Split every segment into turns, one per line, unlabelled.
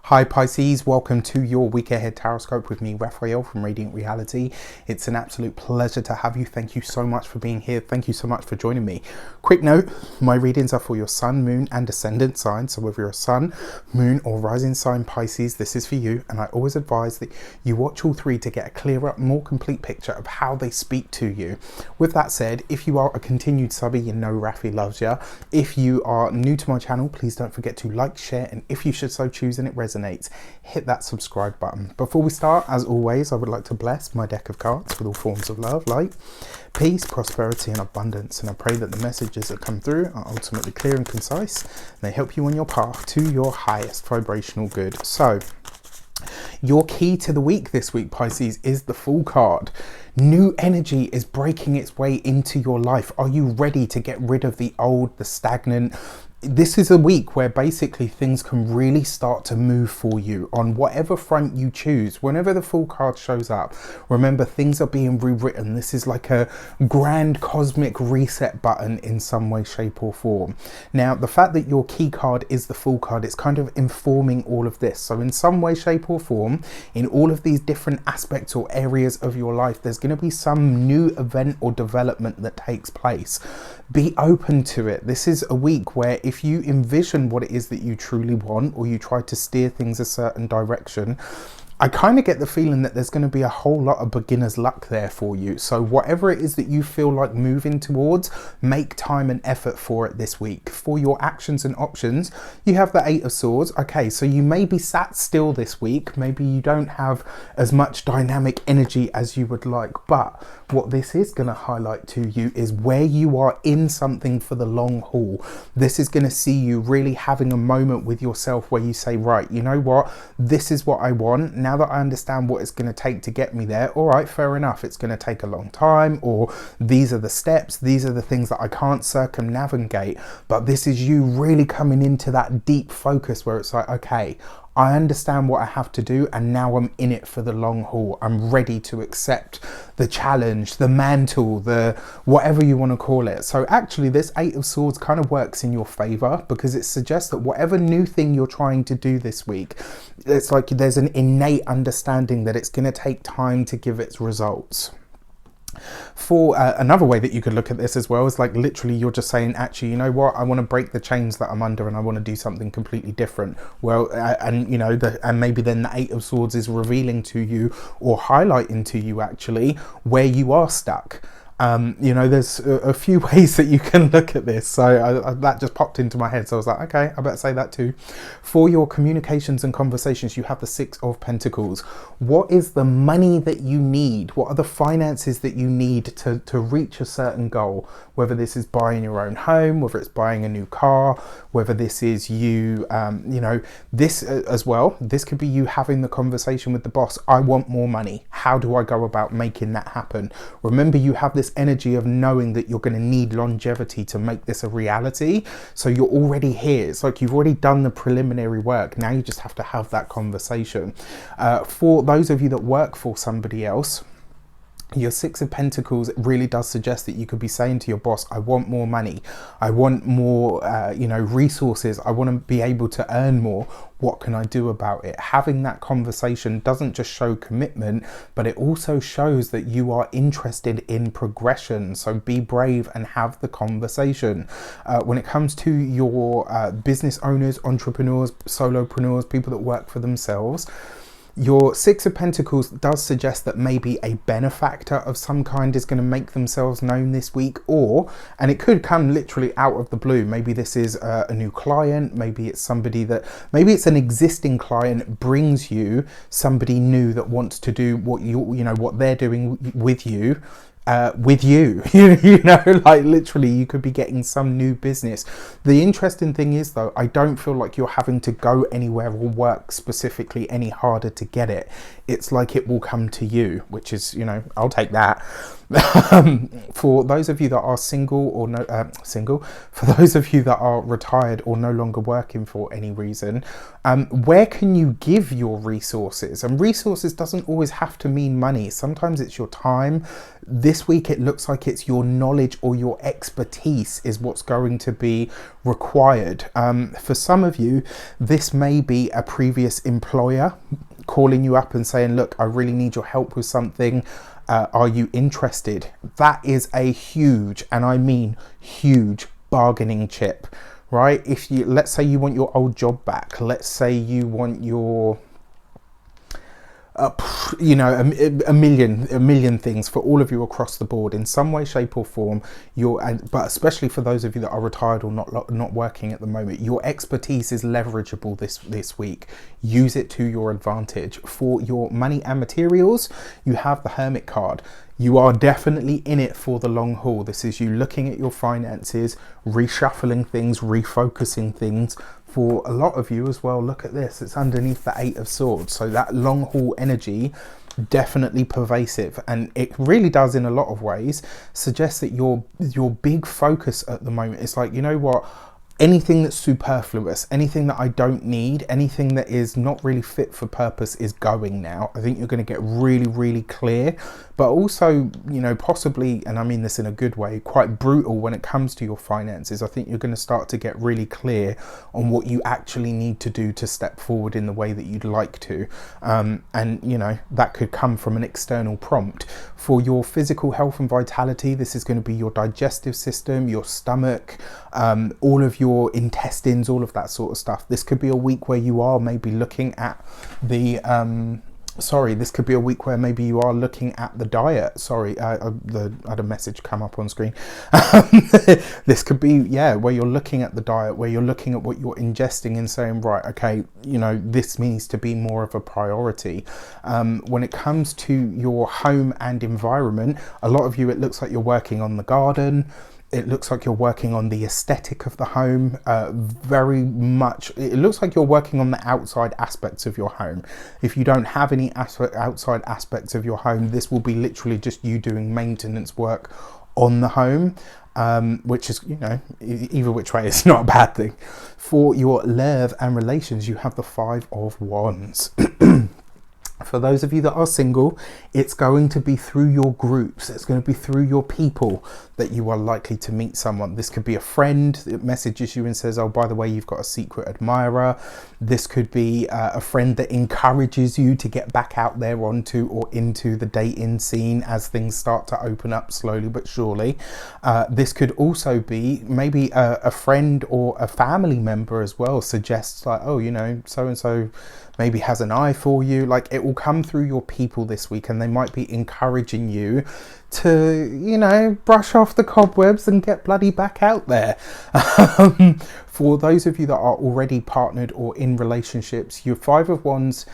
Hi Pisces, welcome to your week ahead taroscope with me, Raphael from Reydiant Reality. It's an absolute pleasure to have you. Thank you so much for being here. Thank you so much for joining me. Quick note, my readings are for your sun, moon and ascendant sign. So whether you're a sun, moon or rising sign Pisces, this is for you. And I always advise that you watch all three to get a clearer, more complete picture of how they speak to you. With that said, if you are a continued subby, you know Rafi loves you. If you are new to my channel, please don't forget to like, share, and if you should so choose and it resonates, hit that subscribe button. Before we start, as always, I would like to bless my deck of cards with all forms of love, light, peace, prosperity and abundance, and I pray that the messages that come through are ultimately clear and concise and they help you on your path to your highest vibrational good. So your key to the week this week, Pisces, is the Fool card. New energy is breaking its way into your life. Are you ready to get rid of the old, the stagnant? This is a week where basically things can really start to move for you on whatever front you choose. Whenever the Fool card shows up, remember, things are being rewritten. This is like a grand cosmic reset button in some way, shape or form. Now, the fact that your key card is the Fool card, it's kind of informing all of this. So in some way, shape or form, in all of these different aspects or areas of your life, there's going to be some new event or development that takes place. Be open to it. This is a week where if you envision what it is that you truly want, or you try to steer things a certain direction, I kind of get the feeling that there's going to be a whole lot of beginner's luck there for you. So whatever it is that you feel like moving towards, make time and effort for it this week. For your actions and options, you have the Eight of Swords. Okay, so you may be sat still this week. Maybe you don't have as much dynamic energy as you would like, but what this is going to highlight to you is where you are in something for the long haul. This is going to see you really having a moment with yourself where you say, right, you know what, this is what I want. Now that I understand what it's going to take to get me there, all right, fair enough, it's going to take a long time, or these are the steps, these are the things that I can't circumnavigate, but this is you really coming into that deep focus where it's like, okay, I understand what I have to do and now I'm in it for the long haul. I'm ready to accept the challenge, the mantle, the whatever you want to call it. So actually this Eight of Swords kind of works in your favor because it suggests that whatever new thing you're trying to do this week, it's like there's an innate understanding that it's going to take time to give its results. For another way that you could look at this as well is like literally you're just saying, actually, you know what, I want to break the chains that I'm under and I want to do something completely different. Well, and you know, and maybe then the Eight of Swords is revealing to you or highlighting to you actually where you are stuck. You know, there's a few ways that you can look at this. So that just popped into my head. So I was like, okay, I better say that too. For your communications and conversations, you have the Six of Pentacles. What is the money that you need? What are the finances that you need to reach a certain goal? Whether this is buying your own home, whether it's buying a new car, whether this is you, you know, this as well. This could be you having the conversation with the boss. I want more money. How do I go about making that happen? Remember, you have this energy of knowing that you're going to need longevity to make this a reality. So you're already here. It's like you've already done the preliminary work. Now you just have to have that conversation. For those of you that work for somebody else, your Six of Pentacles really does suggest that you could be saying to your boss, I want more money. I want more, you know, resources. I want to be able to earn more. What can I do about it? Having that conversation doesn't just show commitment, but it also shows that you are interested in progression. So be brave and have the conversation. When it comes to your business owners, entrepreneurs, solopreneurs, people that work for themselves, your Six of Pentacles does suggest that maybe a benefactor of some kind is going to make themselves known this week, and it could come literally out of the blue. Maybe this is a new client, maybe it's somebody that, maybe it's an existing client brings you somebody new that wants to do what you know, what they're doing with you. You know, like literally you could be getting some new business. The interesting thing is though, I don't feel like you're having to go anywhere or work specifically any harder to get it. It's like it will come to you, which is, you know, I'll take that. For those of you that are single or for those of you that are retired or no longer working for any reason, where can you give your resources? And resources doesn't always have to mean money. Sometimes it's your time. This week it looks like it's your knowledge or your expertise is what's going to be required. For some of you, this may be a previous employer calling you up and saying, look, I really need your help with something. Are you interested? That is a huge, and I mean huge, bargaining chip, right? If you, let's say you want your old job back, let's say you want your you know, a million things for all of you across the board in some way, shape or form. But especially for those of you that are retired or not working at the moment, your expertise is leverageable this week. Use it to your advantage. For your money and materials, you have the Hermit card. You are definitely in it for the long haul. This is you looking at your finances, reshuffling things, refocusing things. For a lot of you as well, look at this, it's underneath the 8 of Swords. So that long haul energy, definitely pervasive, and it really does in a lot of ways suggest that your big focus at the moment is like, you know what, anything that's superfluous, anything that I don't need, anything that is not really fit for purpose is going now. I think you're going to get really, really clear, but also, you know, possibly, and I mean this in a good way, quite brutal when it comes to your finances. I think you're going to start to get really clear on what you actually need to do to step forward in the way that you'd like to. And, you know, that could come from an external prompt. For your physical health and vitality, this is going to be your digestive system, your stomach, all of your intestines, all of that sort of stuff. This could be a week where you are maybe looking at the this could be a week where maybe you are looking at the diet. I had a message come up on screen. This could be, yeah, where you're looking at the diet, where you're looking at what you're ingesting and saying, right, okay, you know, this needs to be more of a priority. When it comes to your home and environment, a lot of you, it looks like you're working on the garden. It looks like you're working on the aesthetic of the home. Very much, it looks like you're working on the outside aspects of your home. If you don't have any outside aspects of your home, this will be literally just you doing maintenance work on the home, which is, you know, either which way, it's not a bad thing. For your love and relations, you have the 5 of Wands. For those of you that are single, it's going to be through your groups. It's going to be through your people that you are likely to meet someone. This could be a friend that messages you and says, oh, by the way, you've got a secret admirer. This could be a friend that encourages you to get back out there onto or into the dating scene as things start to open up slowly but surely. This could also be maybe a friend or a family member as well suggests like, oh, you know, so-and-so maybe has an eye for you. Like, it will come through your people this week, and they might be encouraging you to, you know, brush off the cobwebs and get bloody back out there. For those of you that are already partnered or in relationships, your 5 of Wands,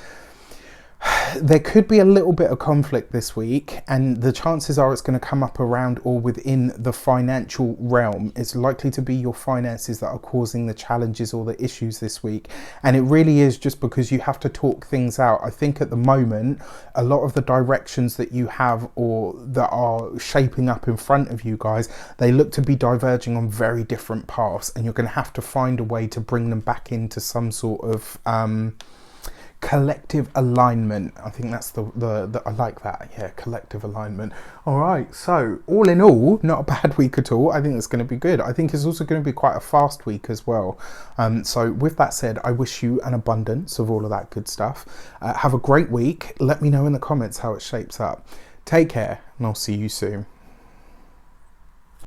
there could be a little bit of conflict this week, and the chances are it's going to come up around or within the financial realm. It's likely to be your finances that are causing the challenges or the issues this week, and it really is just because you have to talk things out. I think at the moment, a lot of the directions that you have or that are shaping up in front of you guys, they look to be diverging on very different paths, and you're going to have to find a way to bring them back into some sort of collective alignment. I think that's the I like that. Yeah, collective alignment. All right, so all in all, not a bad week at all. I think it's going to be good. I think it's also going to be quite a fast week as well. So with that said, I wish you an abundance of all of that good stuff. Have a great week. Let me know in the comments how it shapes up. Take care, and I'll see you soon.